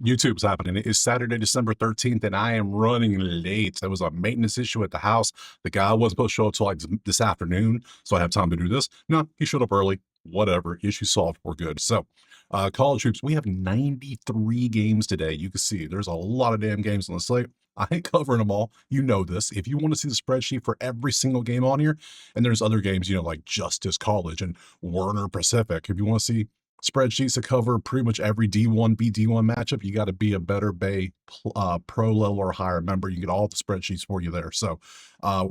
YouTube's happening. It is Saturday, December 13th, and I am running late. There was a maintenance issue at the house. The guy wasn't supposed to show up till like this afternoon, so I have time to do this. No, he showed up early. Whatever. Issue solved. We're good. So, college hoops, we have 93 games today. You can see there's a lot of damn games on the slate. I ain't covering them all. You know this. If you want to see the spreadsheet for every single game on here, and there's other games, like Justice College and Werner Pacific, if you want to see spreadsheets to cover pretty much every D1 BD1 matchup, you got to be a Better Bay pro level or higher member. You get all the spreadsheets for you there. So I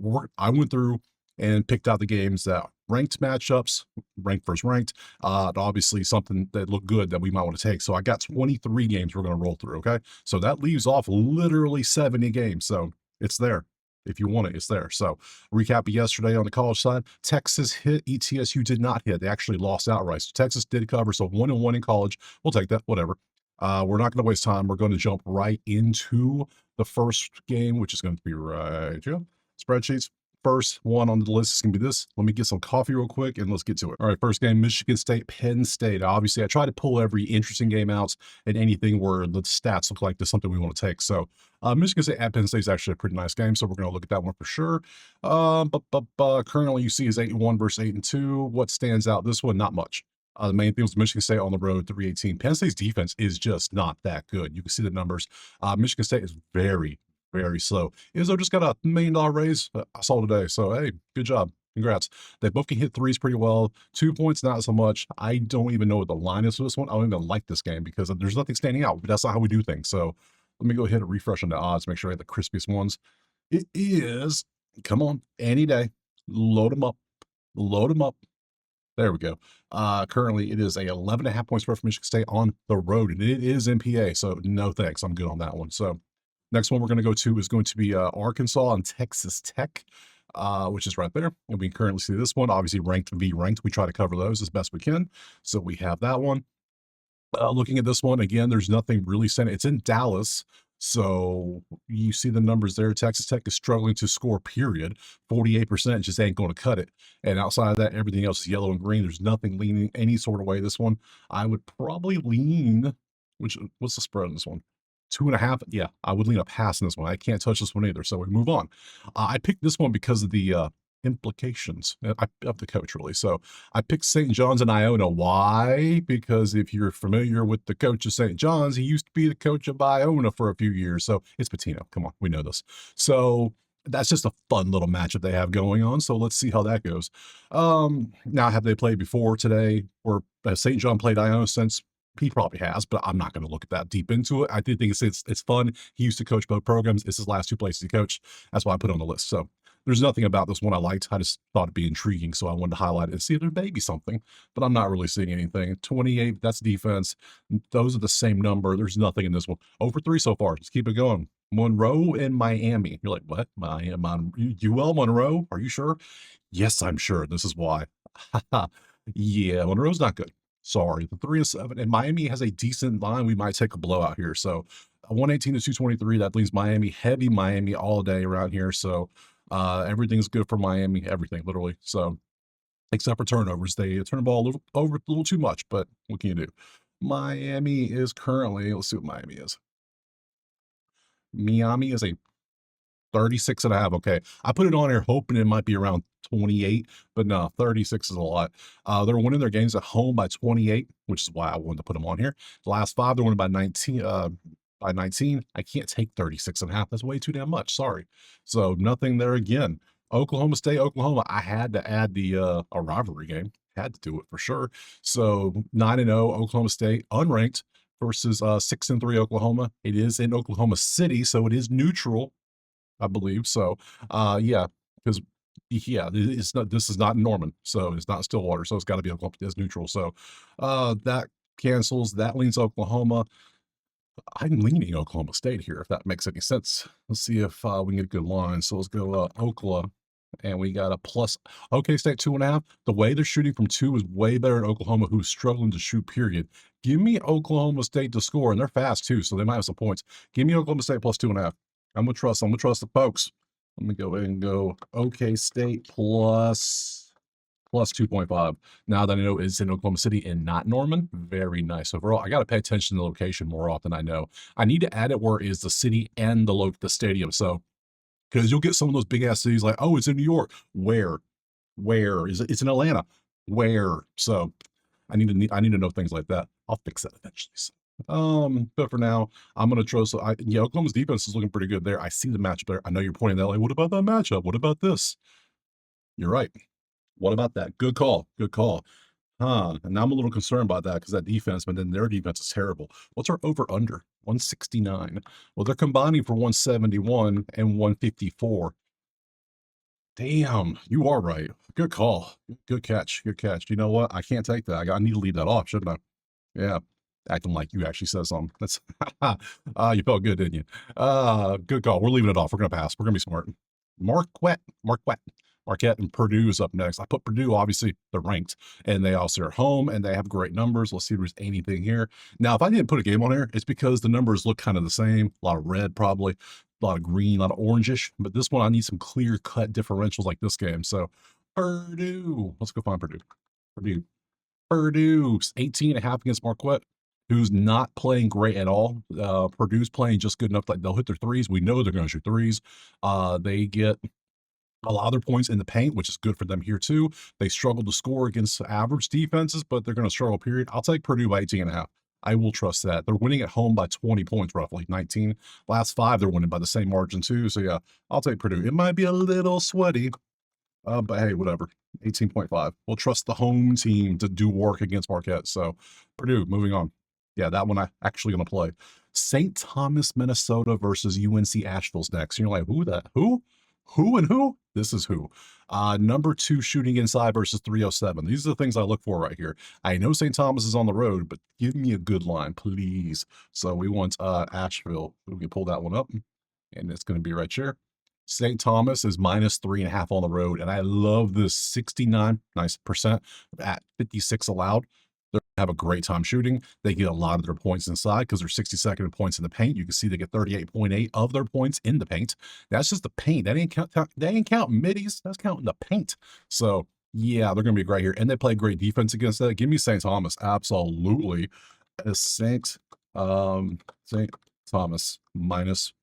went through and picked out the games that ranked matchups, ranked versus ranked, obviously something that looked good that we might want to take. So I got 23 games we're going to roll through. Okay. So that leaves off literally 70 games. So it's there. If you want it, it's there. So recap of yesterday on the college side, Texas hit, ETSU did not hit. They actually lost outright. So Texas did cover. So 1-1 in college. We'll take that, whatever. We're not going to waste time. We're going to jump right into the first game, which is going to be right here. Spreadsheets. First one on the list is going to be this. Let me get some coffee real quick and let's get to it. All right, first game, Michigan State, Penn State. Obviously, I try to pull every interesting game out and anything where the stats look like there's something we want to take. So Michigan State at Penn State is actually a pretty nice game, so we're going to look at that one for sure. Currently, you see is 8-1 versus 8-2. What stands out? This one, not much. The main thing was Michigan State on the road, 318. Penn State's defense is just not that good. You can see the numbers. Michigan State is very, very slow. Izzo just got a $1 million raise. I saw today. So, hey, good job. Congrats. They both can hit threes pretty well. 2 points, not so much. I don't even know what the line is for this one. I don't even like this game because there's nothing standing out. But that's not how we do things. So let me go ahead and refresh on the odds, make sure I get the crispiest ones. It is, come on, any day. Load them up. Load them up. There we go. Currently, it is a 11.5 point spread for Michigan State on the road, and it is MPA. So no thanks. I'm good on that one. So next one we're going to go to is going to be Arkansas and Texas Tech, which is right there. And we currently see this one, obviously ranked v ranked. We try to cover those as best we can. So we have that one. Looking at this one, again, there's nothing really centered. It's in Dallas. So you see the numbers there. Texas Tech is struggling to score, period. 48% just ain't going to cut it. And outside of that, everything else is yellow and green. There's nothing leaning any sort of way. This one, I would probably lean, what's the spread on this one? 2.5. Yeah, I would lean a pass in this one. I can't touch this one either. So we move on. I picked this one because of the implications of the coach, really. So I picked St. John's and Iona. Why? Because if you're familiar with the coach of St. John's, he used to be the coach of Iona for a few years. So it's Patino. Come on, we know this. So that's just a fun little matchup they have going on. So let's see how that goes. Now, have they played before today? Or has St. John played Iona since? He probably has, but I'm not going to look at that deep into it. I do think it's fun. He used to coach both programs. It's his last 2 places he coached. That's why I put it on the list. So there's nothing about this one I liked. I just thought it'd be intriguing, so I wanted to highlight it and see if there may be something, but I'm not really seeing anything. 28, that's defense. Those are the same number. There's nothing in this one. Over 3 so far. Let's keep it going. Monroe and Miami. You're like, what? UL Monroe? Are you sure? Yes, I'm sure. This is why. Yeah, Monroe's not good. Sorry. The 3-7, and Miami has a decent line. We might take a blowout here. So 118 to 223. That leaves Miami, heavy Miami all day around here. So everything's good for Miami, everything, literally. So, except for turnovers. They turn the ball over a little too much, but what can you do? Miami is currently, let's see what Miami is. Miami is a 36.5. Okay. I put it on here hoping it might be around 28, but no, 36 is a lot. They're winning their games at home by 28, which is why I wanted to put them on here. The last 5, they're winning by 19. By 19, I can't take 36.5. That's way too damn much. Sorry. So nothing there again. Oklahoma State, Oklahoma. I had to add the a rivalry game. Had to do it for sure. So 9-0 Oklahoma State, unranked versus 6-3 Oklahoma. It is in Oklahoma City, so it is neutral, I believe. So yeah, because it's not, this is not Norman, so it's not Stillwater, so it's got to be Oklahoma. It's neutral. So that cancels. That leans Oklahoma. I'm leaning Oklahoma State here, if that makes any sense. Let's see if we can get a good line. So let's go Oklahoma, and we got a plus. OK State 2.5. The way they're shooting from 2 is way better than Oklahoma, who's struggling to shoot, period. Give me Oklahoma State to score, and they're fast too, so they might have some points. Give me Oklahoma State plus 2.5. I'm gonna trust the folks. Let me go ahead and go OK State plus plus 2.5. Now that I know it's in Oklahoma City and not Norman, very nice overall. I got to pay attention to the location more often. I know I need to add it where is the city and the stadium. So because you'll get some of those big ass cities like, oh, it's in New York. Where is it? It's in Atlanta. Where? So I need to know things like that. I'll fix that eventually. So, but for now, I'm gonna trust. Yeah, Oklahoma's defense is looking pretty good there. I see the matchup there. I know you're pointing that like, what about that matchup? What about this? You're right. What about that? Good call. Good call. Huh. And now I'm a little concerned about that because that defense, but then their defense is terrible. What's our over under? 169. Well, they're combining for 171 and 154. Damn, you are right. Good call. Good catch. Good catch. You know what? I can't take that. I need to leave that off, shouldn't I? Yeah. Acting like you actually said something. That's you felt good, didn't you? Good call. We're leaving it off. We're gonna pass. We're gonna be smart. Marquette and Purdue is up next. I put Purdue, obviously, they're ranked, and they also are home, and they have great numbers. Let's see if there's anything here. Now, if I didn't put a game on here, it's because the numbers look kind of the same. A lot of red, probably, a lot of green, a lot of orangish. But this one, I need some clear-cut differentials like this game. So, Purdue. Let's go find Purdue. Purdue. Purdue's 18 and a half against Marquette, who's not playing great at all. Purdue's playing just good enough that they'll hit their threes. We know they're going to shoot threes. They get a lot of their points in the paint, which is good for them here too. They struggle to score against average defenses, but they're going to struggle, period. I'll take Purdue by 18 and a half. I will trust that. They're winning at home by 20 points, roughly 19. Last five, they're winning by the same margin too. So yeah, I'll take Purdue. It might be a little sweaty, but hey, whatever. 18.5. We'll trust the home team to do work against Marquette. So Purdue, moving on. Yeah, that one I actually going to play. St. Thomas, Minnesota versus UNC Asheville's next. And you're like, who? Who and who? This is who. Number 2 shooting inside versus 307. These are the things I look for right here. I know St. Thomas is on the road, but give me a good line, please. So we want Asheville. We can pull that one up, and it's going to be right here. St. Thomas is minus 3.5 on the road, and I love this 69 nice percent at 56 allowed. They have a great time shooting. They get a lot of their points inside because they're 62nd in points in the paint. You can see they get 38.8 of their points in the paint. That's just the paint. That ain't count middies. That's counting the paint. So yeah, they're gonna be great here, and they play great defense against that. Give me St. Thomas, absolutely. St. Thomas minus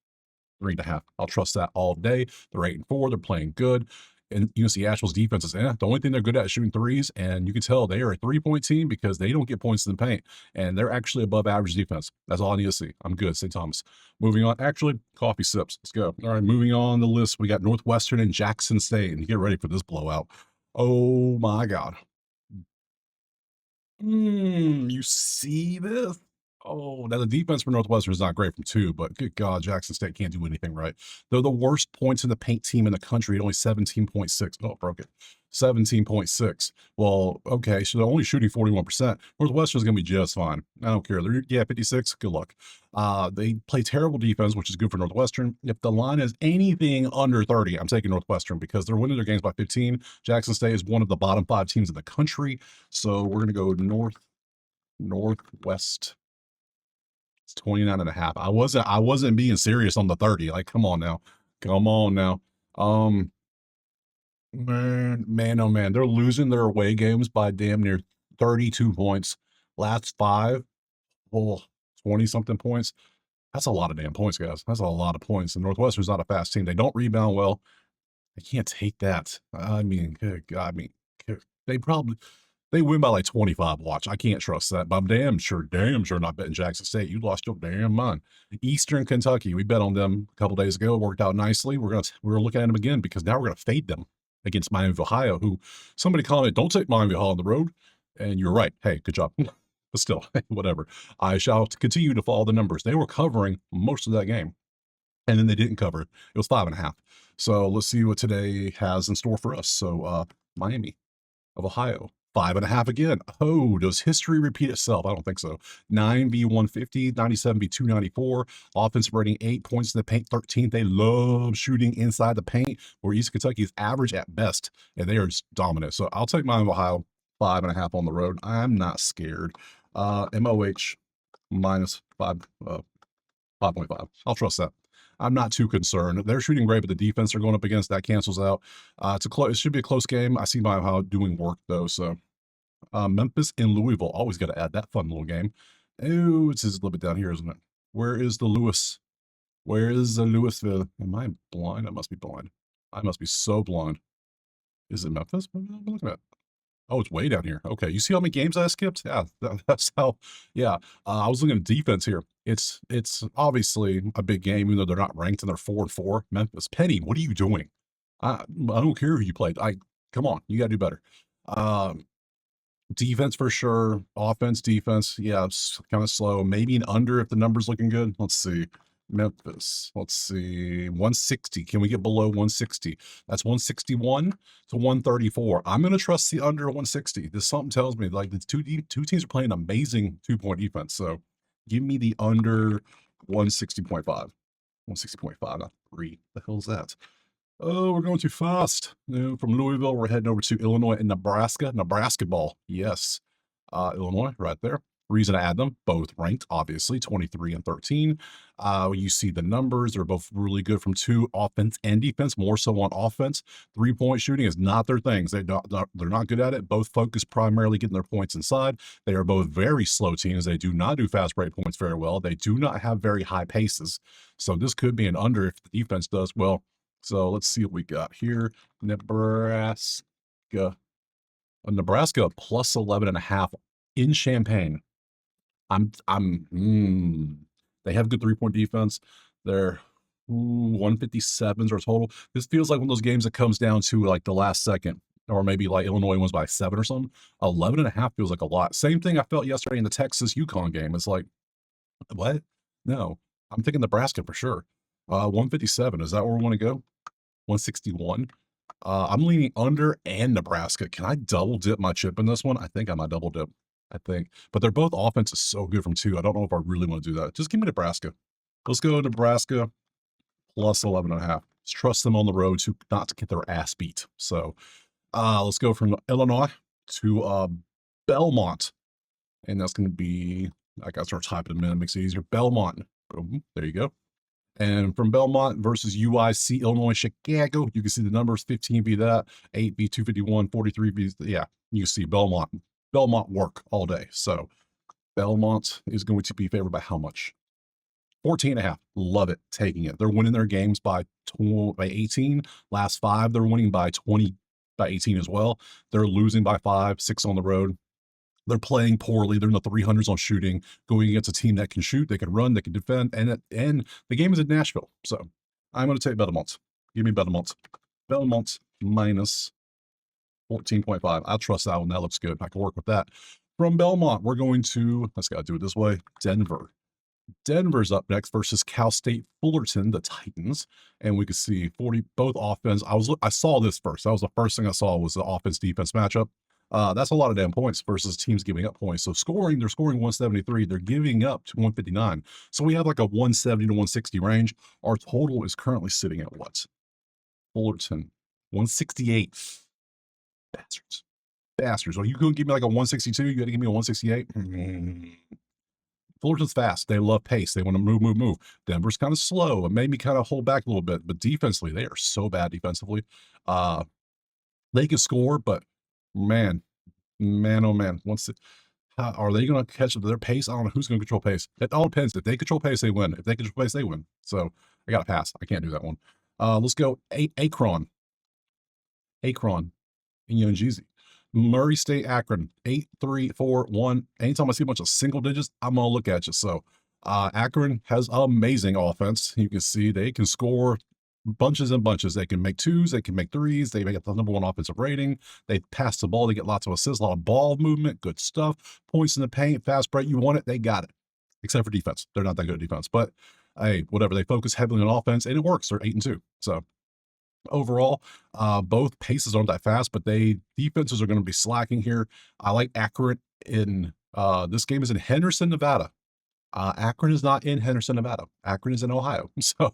3.5. I'll trust that all day. They're 8-4. They're playing good. And you can see Asheville's defense is the only thing they're good at is shooting threes. And you can tell they are a 3-point team because they don't get points in the paint. And they're actually above average defense. That's all I need to see. I'm good, St. Thomas. Moving on. Actually, coffee sips. Let's go. All right, moving on the list. We got Northwestern and Jackson State. And get ready for this blowout. Oh my God. You see this? Oh, now the defense for Northwestern is not great from 2, but good God, Jackson State can't do anything right. They're the worst points in the paint team in the country at only 17.6. Oh, broke it. 17.6. Well, okay, so they're only shooting 41%. Northwestern's going to be just fine. I don't care. Yeah, 56. Good luck. They play terrible defense, which is good for Northwestern. If the line is anything under 30, I'm taking Northwestern because they're winning their games by 15. Jackson State is one of the bottom 5 teams in the country. So we're going to go Northwest. It's 29 and a half. I wasn't being serious on the 30. Like, come on now. Come on now. Man, oh man, they're losing their away games by damn near 32 points. Last 5, oh, 20 something points. That's a lot of damn points, guys. That's a lot of points. And Northwestern's not a fast team. They don't rebound well. I can't take that. I mean, good God, they probably they win by like 25. Watch, I can't trust that. But I'm damn sure not betting Jackson State. You lost your damn mind. Eastern Kentucky, we bet on them a couple days ago. It worked out nicely. We're looking at them again because now we're gonna fade them against Miami of Ohio, who somebody commented, don't take Miami of Ohio on the road. And you're right. Hey, good job. But still, whatever. I shall continue to follow the numbers. They were covering most of that game, and then they didn't cover it. It was 5.5. So let's see what today has in store for us. So Miami of Ohio, 5.5 again. Oh, does history repeat itself? I don't think so. 9v150, 97v294. Offensive rating 8 points in the paint, 13th. They love shooting inside the paint, where East Kentucky is average at best, and they are just dominant. So I'll take Miami of Ohio, 5.5 on the road. I'm not scared. MOH minus 5, 5.5. I'll trust that. I'm not too concerned. They're shooting great, but the defense they're going up against, that cancels out. It should be a close game. I see my how doing work though. So Memphis and Louisville, always got to add that fun little game. Oh, it's just a little bit down here, isn't it? Where is the Lewis? Where is the Louisville? Am I blind? I must be blind. I must be so blind. Is it Memphis? What am I looking at? Oh, it's way down here. Okay, you see how many games I skipped? Yeah, that's how. Yeah, I was looking at defense here. It's obviously a big game, even though they're not ranked and they're 4-4. Memphis, Penny, what are you doing? I don't care who you played. Come on, you got to do better. Um, Defense for sure. Offense, defense, yeah, it's kind of slow. Maybe an under if the number's looking good. Let's see. Memphis. Let's see. 160. Can we get below 160? That's 161 to 134. I'm going to trust the under 160. This something tells me like the two teams are playing amazing 2-point defense. So give me the under 160.5. 160.5, not 3. The hell's that? Oh, we're going too fast. No, from Louisville, we're heading over to Illinois and Nebraska. Nebraska ball. Yes. Illinois, right there. Reason to add them, both ranked, obviously, 23 and 13. You see the numbers. They're both really good from two, offense and defense, more so on offense. 3-point shooting is not their things. They're not good at it. Both focus primarily getting their points inside. They are both very slow teams. They do not do fast break points very well. They do not have very high paces. So this could be an under if the defense does well. So let's see what we got here. Nebraska. Nebraska plus 11.5 in Champaign. They have good 3-point defense. They're 157s or total. This feels like one of those games that comes down to like the last second, or maybe like Illinois wins by 7 or something. 11.5 feels like a lot. Same thing I felt yesterday in the Texas UConn game. It's like, what? No, I'm thinking Nebraska for sure. 157. Is that where we want to go? 161. I'm leaning under and Nebraska. Can I double dip my chip in this one? I think I might double dip. I think, but they're both offenses so good from 2. I don't know if I really want to do that. Just give me Nebraska. Let's go Nebraska plus 11.5. Let's trust them on the road to not to get their ass beat. So let's go from Illinois to Belmont. And that's going to be, I got to start typing in a minute, makes it easier. Belmont. Boom. There you go. And from Belmont versus UIC, Illinois, Chicago, you can see the numbers. 15 be that, 8 be 251, 43 be, yeah, you see Belmont work all day. So Belmont is going to be favored by how much? 14.5. Love it. Taking it. They're winning their games by 18. Last 5, they're winning by 20, by 18 as well. They're losing by 5, 6 on the road. They're playing poorly. They're in the 300s on shooting, going against a team that can shoot, they can run, they can defend, and the game is in Nashville. So I'm going to take Belmont. Give me Belmont. Belmont minus 14.5. I'll trust that one. That looks good. I can work with that. From Belmont, we're going to, let's go do it this way, Denver. Denver's up next versus Cal State Fullerton, the Titans. And we can see 40, both offense. I saw this first. That was the first thing I saw was the offense-defense matchup. That's a lot of damn points versus teams giving up points. So they're scoring 173. They're giving up to 159. So we have like a 170 to 160 range. Our total is currently sitting at what? Fullerton, 168. Bastards. Well, you couldn't give me like a 162. You got to give me a 168. Fullerton's fast. They love pace. They want to move. Denver's kind of slow. It made me kind of hold back a little bit. But defensively, they are so bad defensively. They can score, but man, oh man, are they going to catch up to their pace? I don't know who's going to control pace. It all depends. If they control pace, they win. If they control pace, they win. So I got to pass. I can't do that one. Let's go Akron in Unjeezy. Murray State, Akron, 8-3-4-1. Anytime I see a bunch of single digits, I'm going to look at you. So Akron has amazing offense. You can see they can score bunches and bunches. They can make 2s, they can make 3s. They make the number 1 offensive rating. They pass the ball. They get lots of assists, a lot of ball movement, good stuff. Points in the paint, fast break. You want it, they got it. Except for defense. They're not that good at defense. But hey, whatever. They focus heavily on offense, and it works. They're 8-2. So overall, both paces aren't that fast, but defenses are going to be slacking here. I like Akron in this game is in Henderson, Nevada. Akron is not in Henderson, Nevada. Akron is in Ohio. So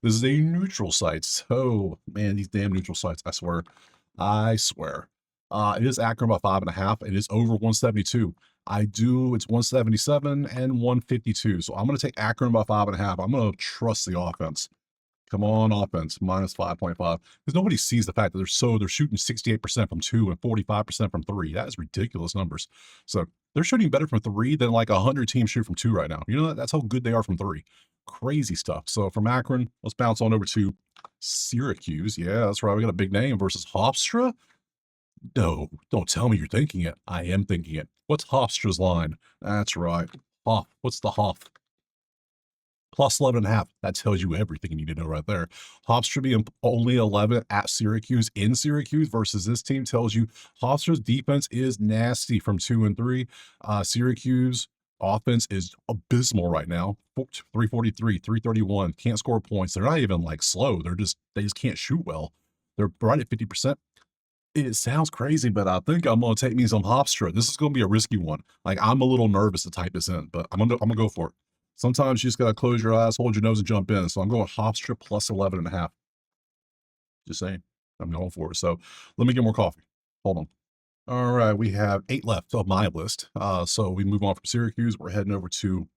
this is a neutral site. So man, these damn neutral sites, I swear. It is Akron by 5.5. It is over 172. It's 177 and 152. So I'm going to take Akron by 5.5. I'm going to trust the offense. Come on, offense, minus 5.5. Because nobody sees the fact that they're shooting 68% from two and 45% from three. That is ridiculous numbers. So they're shooting better from three than like 100 teams shoot from two right now. You know, that's how good they are from three. Crazy stuff. So from Akron, let's bounce on over to Syracuse. Yeah, that's right. We got a big name versus Hofstra. No, don't tell me you're thinking it. I am thinking it. What's Hofstra's line? That's right. Hoff. What's the Hoff? Plus 11.5. That tells you everything you need to know right there. Hofstra being only 11 at Syracuse in Syracuse versus this team tells you Hofstra's defense is nasty from 2 and 3. Syracuse offense is abysmal right now. 343, 331, can't score points. They're not even like slow. They just can't shoot well. They're right at 50%. It sounds crazy, but I think I'm gonna take me some Hofstra. This is gonna be a risky one. Like I'm a little nervous to type this in, but I'm gonna go for it. Sometimes you just gotta close your eyes, hold your nose, and jump in. So I'm going Hofstra plus 11.5. Just saying, I'm going for it. So let me get more coffee. Hold on. All right, we have 8 left of my list. So we move on from Syracuse. We're heading over to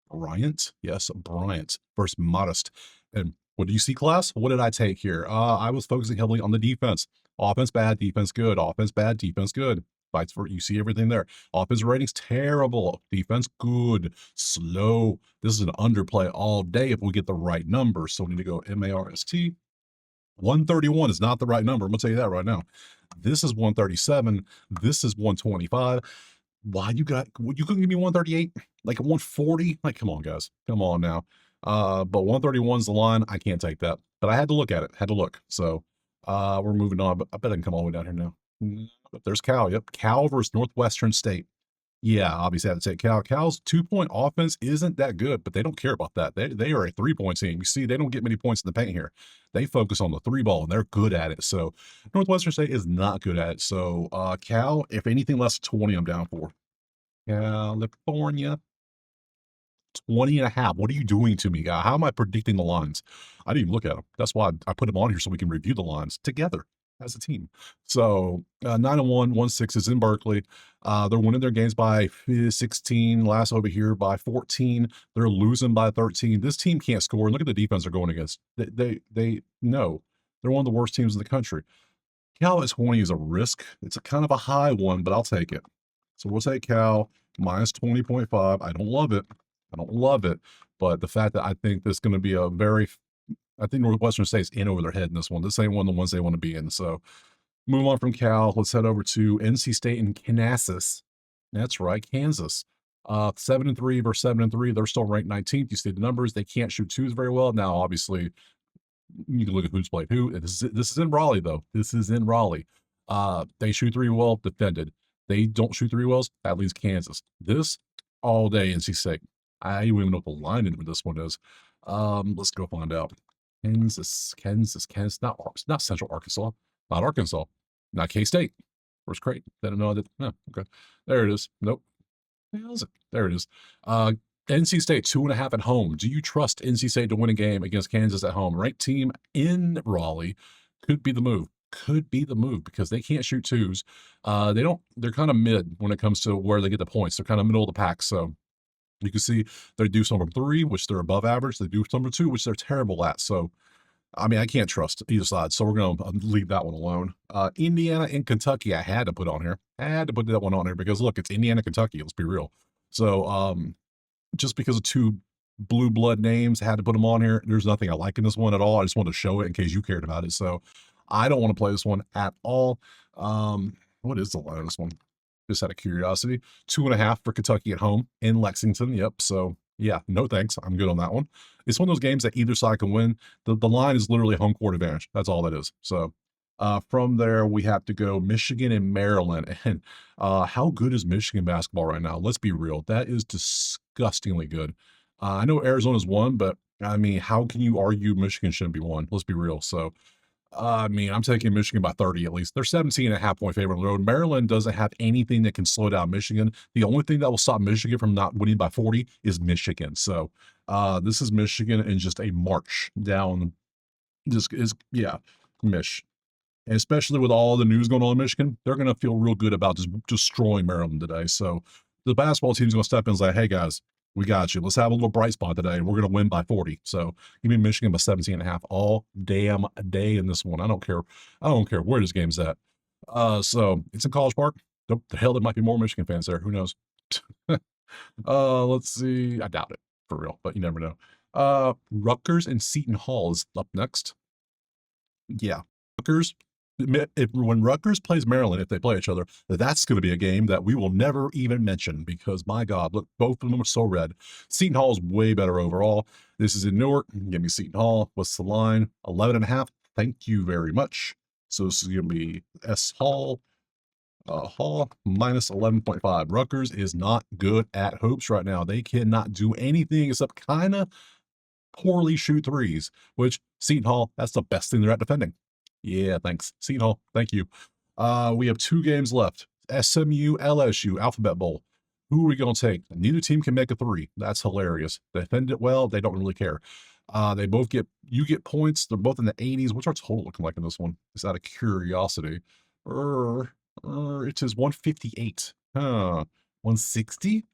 Bryant. Yes, Bryant versus Modest. And what do you see, class? What did I take here? I was focusing heavily on the defense. Offense bad, defense good. Offense bad, defense good. Fights for you see everything there. Offense ratings terrible. Defense good. Slow. This is an underplay all day if we get the right number. So we need to go MARST. 131 is not the right number. I'm gonna tell you that right now. This is 137. This is 125. Why you couldn't give me 138? Like a 140? Like, come on, guys. Come on now. But 131 is the line. I can't take that. But I had to look at it. Had to look. So we're moving on. But I bet I can come all the way down here now. But there's Cal. Yep. Cal versus Northwestern State. Yeah, obviously I had to take Cal. Cal's 2-point offense isn't that good, but they don't care about that. They are a 3-point team. You see, they don't get many points in the paint here. They focus on the three ball and they're good at it. So Northwestern State is not good at it. So Cal, if anything less than 20, I'm down for. California. 20.5. What are you doing to me, guy? How am I predicting the lines? I didn't even look at them. That's why I put them on here so we can review the lines together as a team. So 9-1, 1-6 is in Berkeley. They're winning their games by 16. Last over here by 14. They're losing by 13. This team can't score. And look at the defense they're going against. They know they're one of the worst teams in the country. Cal at 20 is a risk. It's a kind of a high one, but I'll take it. So we'll take Cal minus 20.5. I don't love it. I don't love it, but the fact that I think this is going to be I think Northwestern State's in over their head in this one. This ain't one of the ones they want to be in. So move on from Cal. Let's head over to NC State and Kansas. That's right, Kansas. 7-3 versus 7-3. They're still ranked 19th. You see the numbers. They can't shoot twos very well. Now, obviously, you can look at who's played who. This is in Raleigh, though. This is in Raleigh. They shoot three well, defended. They don't shoot three wells. That leaves Kansas. This all day NC State. I don't even know what the line in this one is. Let's go find out. Kansas, not Central Arkansas, not Arkansas, not K-State. Where's Creighton? Didn't know that. Oh, okay. There it is. Nope. Where is it? There it is. NC State 2.5 at home. Do you trust NC State to win a game against Kansas at home? Ranked team in Raleigh could be the move. Could be the move because they can't shoot twos. They're kind of mid when it comes to where they get the points. They're kind of middle of the pack. So you can see they do some from 3, which they're above average. They do some from 2, which they're terrible at. So, I mean, I can't trust either side. So we're going to leave that one alone. Indiana and Kentucky, I had to put on here. I had to put that one on here because, look, it's Indiana, Kentucky. Let's be real. So just because of 2 blue blood names, I had to put them on here. There's nothing I like in this one at all. I just wanted to show it in case you cared about it. So I don't want to play this one at all. What is the line of this one? Just out of curiosity. 2.5 for Kentucky at home in Lexington. Yep. So yeah, no thanks. I'm good on that one. It's one of those games that either side can win. The line is literally home court advantage. That's all that is. So from there, we have to go Michigan and Maryland. And how good is Michigan basketball right now? Let's be real. That is disgustingly good. I know Arizona's won, but I mean, how can you argue Michigan shouldn't be won? Let's be real. So I mean, I'm taking Michigan by 30 at least. They're 17.5-point favorite on the road. Maryland doesn't have anything that can slow down Michigan. The only thing that will stop Michigan from not winning by 40 is Michigan. So this is Michigan in just a march down. Mich. And especially with all the news going on in Michigan, they're going to feel real good about just destroying Maryland today. So the basketball team's going to step in and say, hey, guys, We got you. Let's have a little bright spot today. We're going to win by 40. So give me Michigan by 17 and a half all damn day in this one. I don't care. I don't care where this game's at. So it's in College Park. The hell, there might be more Michigan fans there. Who knows? Let's see. I doubt it for real, but you never know. Rutgers and Seton Hall is up next. Yeah, Rutgers. When Rutgers plays Maryland, if they play each other, that's going to be a game that we will never even mention because my God, look, both of them are so red. Seton Hall is way better overall. This is in Newark. Give me Seton Hall. What's the line? 11 and a half. Thank you very much. So this is going to be S Hall. Hall minus 11.5. Rutgers is not good at hoops right now. They cannot do anything except kind of poorly shoot threes, which Seton Hall, that's the best thing they're at defending. Yeah, thanks. Seton Hall, thank you. We have 2 games left. SMU, LSU, Alphabet Bowl. Who are we going to take? Neither team can make a 3. That's hilarious. They defend it well. They don't really care. They both you get points. They're both in the 80s. What's our total looking like in this one? Just out of curiosity. It is 158. 160?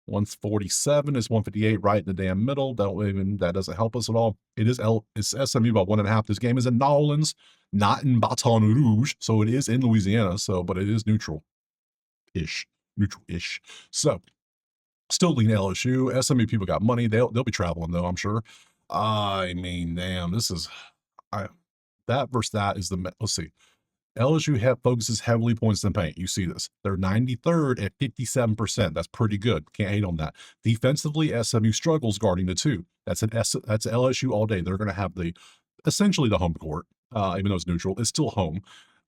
147 is 158 right in the damn middle. That doesn't help us at all. It's SMU by 1.5. This game is in New Orleans, not in Baton Rouge. So it is in Louisiana. But it is neutral-ish. Neutral-ish. So still lean LSU. SMU people got money. They'll be traveling though, I'm sure. I mean, damn, that versus that is let's see. LSU focuses heavily points in paint. You see this. They're 93rd at 57%. That's pretty good. Can't hate on that. Defensively, SMU struggles guarding the 2. That's LSU all day. They're going to have essentially the home court, even though it's neutral. It's still home.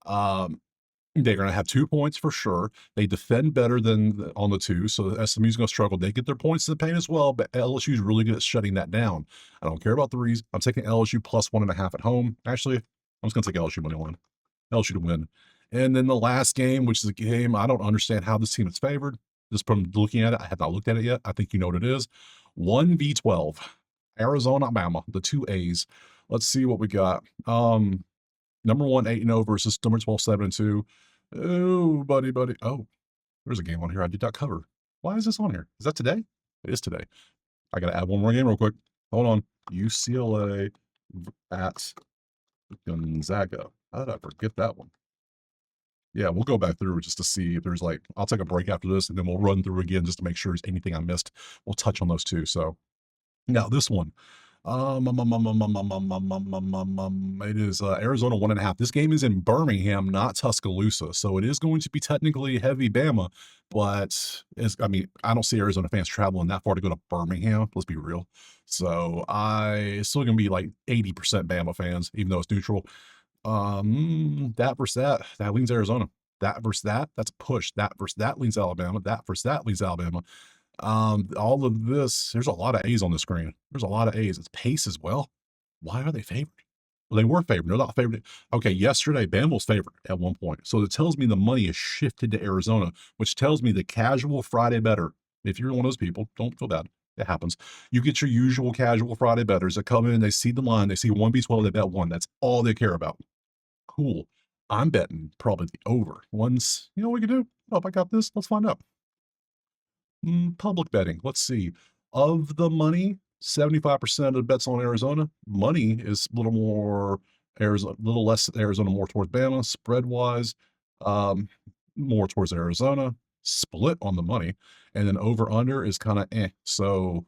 They're going to have 2 points for sure. They defend better than on the 2, so SMU's going to struggle. They get their points in the paint as well, but LSU's really good at shutting that down. I don't care about threes. I'm taking LSU plus 1.5 at home. Actually, I'm just going to take LSU money line. LSU to win. And then the last game, which is a game I don't understand how this team is favored. Just from looking at it, I have not looked at it yet. I think you know what it is. 1v12, Arizona, Alabama, the 2 A's. Let's see what we got. Number 1, 8-0 versus number 12, 7-2. Oh, buddy. Oh, there's a game on here I did not cover. Why is this on here? Is that today? It is today. I got to add one more game real quick. Hold on. UCLA at Gonzaga. How did I forget that one? Yeah, we'll go back through just to see if there's I'll take a break after this and then we'll run through again just to make sure there's anything I missed. We'll touch on those too. So now this one, it is Arizona 1.5. This game is in Birmingham, not Tuscaloosa. So it is going to be technically heavy Bama, but I don't see Arizona fans traveling that far to go to Birmingham. Let's be real. So it's still going to be like 80% Bama fans, even though it's neutral. That versus that leans Arizona. That versus that's a push. That versus that leans Alabama. That versus that leans Alabama. All of this, there's a lot of A's on the screen. There's a lot of A's. It's pace as well. Why are they favored? Well, they were favored. They're not favored. Okay, yesterday, Bama was favored at one point. So it tells me the money is shifted to Arizona, which tells me the casual Friday better. If you're one of those people, don't feel bad. It happens. You get your usual casual Friday bettors that come in, they see the line, they see 1v12, they bet 1. That's all they care about. Cool. I'm betting probably the over. Once, you know what we can do? Oh, if I got this, let's find out. Public betting. Let's see. Of the money, 75% of the bets on Arizona. Money is a little more Arizona, a little less Arizona, more towards Bama. Spread wise, more towards Arizona. Split on the money, and then over under is kind of So,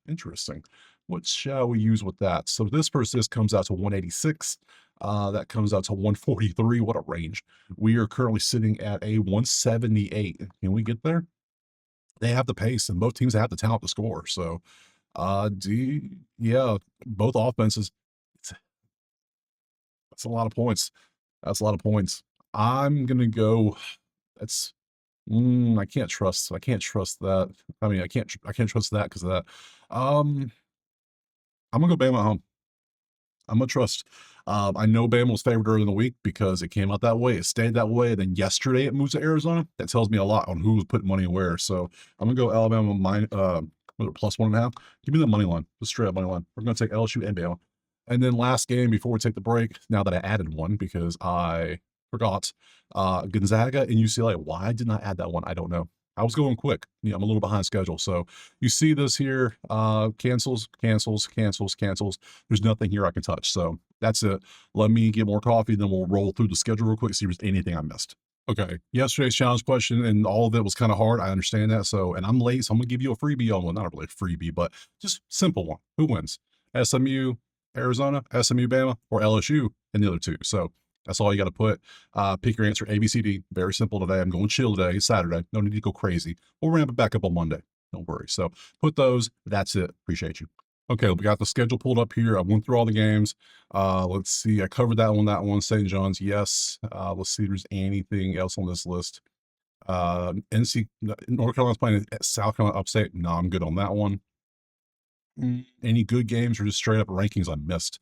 interesting. What shall we use with that? So this versus comes out to 186. That comes out to 143. What a range. We are currently sitting at a 178. Can we get there? They have the pace, and both teams have the talent to score. So, both offenses. That's a lot of points. That's a lot of points. I'm gonna go. That's. I can't trust. I can't trust that. I mean, I can't trust that because of that. I'm gonna go Bama at home. I'm gonna trust. I know Bama was favored early in the week because it came out that way. It stayed that way. Then yesterday it moves to Arizona. That tells me a lot on who was putting money where. So I'm gonna go Alabama plus 1.5. Give me the money line, the straight up money line. We're gonna take LSU and Bama. And then last game before we take the break. Now that I added one because I forgot, Gonzaga and UCLA. Why didn't I add that one? I don't know. I was going quick. Yeah, I'm a little behind schedule. So you see this here, cancels, cancels, cancels, cancels. There's nothing here I can touch. So that's it. Let me get more coffee, then we'll roll through the schedule real quick, see if there's anything I missed. Okay. Yesterday's challenge question and all of it was kind of hard. I understand that. So, and I'm late, so I'm gonna give you a freebie on one, not really a freebie, but just simple one. Who wins? SMU, Arizona, SMU, Bama, or LSU and the other two. So that's all you got to put. Pick your answer, A, B, C, D. Very simple today. I'm going chill today. It's Saturday. No need to go crazy. We'll ramp it back up on Monday. Don't worry. So put those. That's it. Appreciate you. Okay, we got the schedule pulled up here. I went through all the games. Let's see. I covered that one. That one. St. John's. Yes. Let's see if there's anything else on this list. NC North Carolina's playing at South Carolina Upstate. No, I'm good on that one. Any good games or just straight up rankings I missed?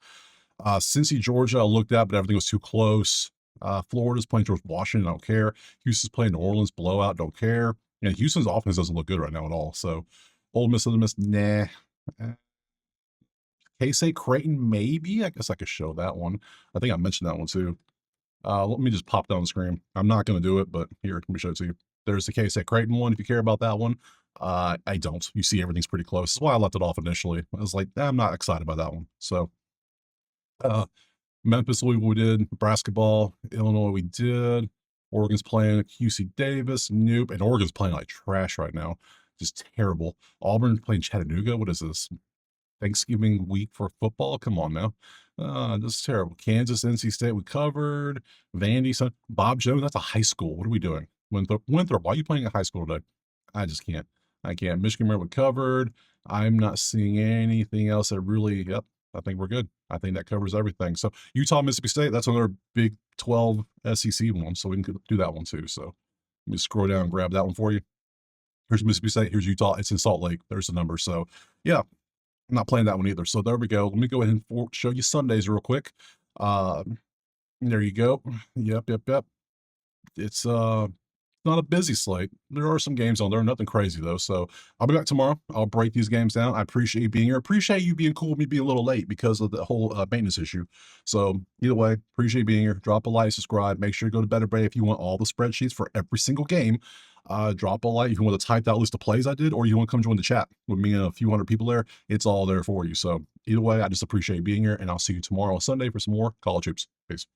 Cincy, Georgia, I looked at, but everything was too close. Florida's playing George Washington. I don't care. Houston's playing New Orleans. Blowout. Don't care. And Houston's offense doesn't look good right now at all. So, Ole Miss, Ole Miss, nah. K-State, Creighton, maybe. I guess I could show that one. I think I mentioned that one too. Let me just pop down the screen. I'm not going to do it, but here, let me show it to you. There's the K-State Creighton one if you care about that one. I don't. You see everything's pretty close. That's why I left it off initially. I was like, I'm not excited by that one. So, uh, Memphis, Louisville, we did. Basketball, Illinois, we did. Oregon's playing UC Davis, nope. And Oregon's playing like trash right now. Just terrible. Auburn playing Chattanooga. What is this? Thanksgiving week for football? Come on now. This is terrible. Kansas, NC State, we covered. Vandy, son. Bob Jones, that's a high school. What are we doing? Winthrop, why are you playing at high school today? I just can't. I can't. Michigan, we covered. I'm not seeing anything else that really, yep, I think we're good. I think that covers everything. So Utah, Mississippi State, that's another Big 12 SEC one. So we can do that one too. So let me scroll down and grab that one for you. Here's Mississippi State. Here's Utah. It's in Salt Lake. There's the number. So yeah, I'm not playing that one either. So there we go. Let me go ahead and show you Sundays real quick. There you go. Yep. It's not a busy slate. There are some games on there, nothing crazy though. So I'll be back tomorrow. I'll break these games down. I appreciate you being here. Appreciate you being cool with me being a little late because of the whole maintenance issue. So either way, appreciate you being here. Drop a like, subscribe. Make sure you go to Better Bay if you want all the spreadsheets for every single game. Drop a like if you want to type that list of plays I did, or you want to come join the chat with me and a few hundred people there. It's all there for you. So either way, I just appreciate you being here, and I'll see you tomorrow on Sunday for some more college hoops. Peace.